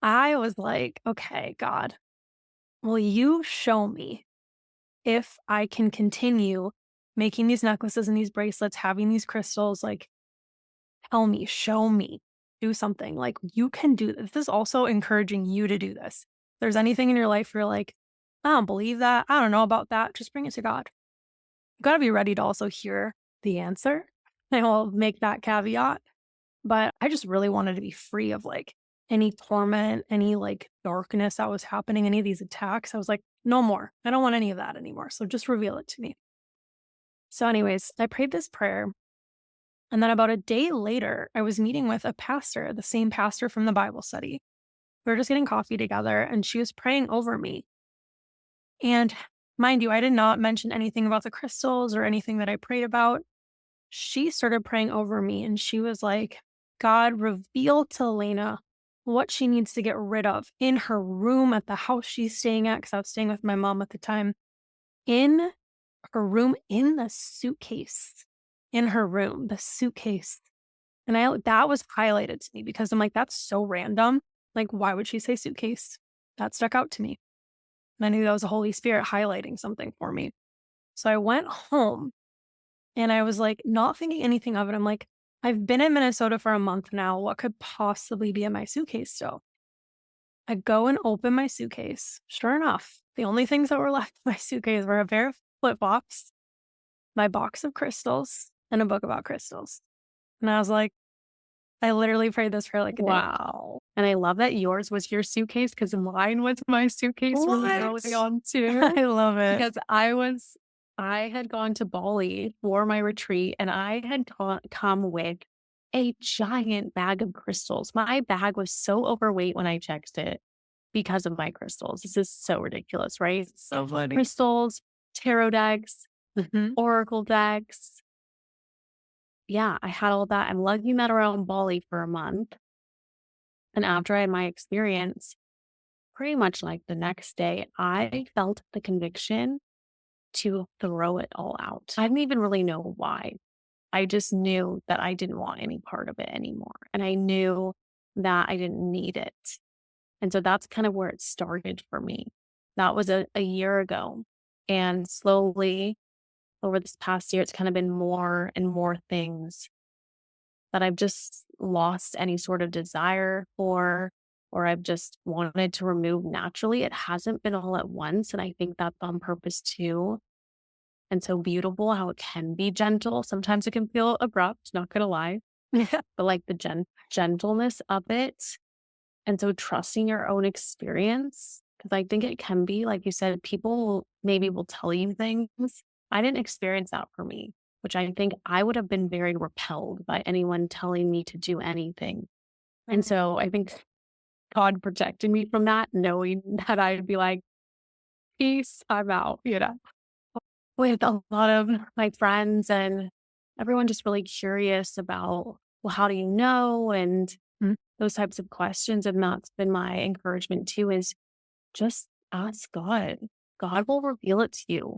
I was like, okay, God, will you show me if I can continue making these necklaces and these bracelets, having these crystals? Like, tell me, show me, do something. Like, you can do this. This is also encouraging you to do this. If there's anything in your life where you're like, I don't believe that. I don't know about that. Just bring it to God. You got to be ready to also hear the answer. I will make that caveat. But I just really wanted to be free of like any torment, any like darkness that was happening, any of these attacks. I was like, no more. I don't want any of that anymore. So just reveal it to me. So, anyways, I prayed this prayer. And then about a day later, I was meeting with a pastor, the same pastor from the Bible study. We were just getting coffee together and she was praying over me. And mind you, I did not mention anything about the crystals or anything that I prayed about. She started praying over me and she was like, God, reveal to Elena what she needs to get rid of in her room at the house she's staying at, because I was staying with my mom at the time, in her room, in the suitcase, in her room, the suitcase. And that was highlighted to me because I'm like, that's so random. Like, why would she say suitcase? That stuck out to me. And I knew that was the Holy Spirit highlighting something for me. So I went home and I was like, not thinking anything of it. I'm like, I've been in Minnesota for a month now. What could possibly be in my suitcase still? I go and open my suitcase. Sure enough, the only things that were left in my suitcase were a pair of flip flops, my box of crystals, and a book about crystals. And I was like, I literally prayed this prayer like a day. Wow. And I love that yours was your suitcase because mine was my suitcase really What? early on too. I love it. Because I had gone to Bali for my retreat and I had come with a giant bag of crystals. My bag was so overweight when I checked it because of my crystals. This is so ridiculous, right? So funny. Crystals, tarot decks, Hmm. oracle decks. Yeah, I had all that. I'm lugging that around Bali for a month. And after I had my experience, pretty much like the next day, I felt the conviction to throw it all out. I didn't even really know why. I just knew that I didn't want any part of it anymore. And I knew that I didn't need it. And so that's kind of where it started for me. That was a year ago. And slowly over this past year, it's kind of been more and more things that I've just lost any sort of desire for, or I've just wanted to remove naturally. It hasn't been all at once. And I think that's on purpose too. And so beautiful how it can be gentle. Sometimes it can feel abrupt, not gonna lie, Yeah. but like the gentleness of it. And so trusting your own experience, because I think it can be, like you said, people maybe will tell you things. I didn't experience that for me, which I think I would have been very repelled by anyone telling me to do anything. And Mhm. so I think God protected me from that, knowing that I'd be like, peace, I'm out. With a lot of my friends and everyone just really curious about, well, how do you know? And Mm. those types of questions. And that's been my encouragement too, is just ask God. God will reveal it to you.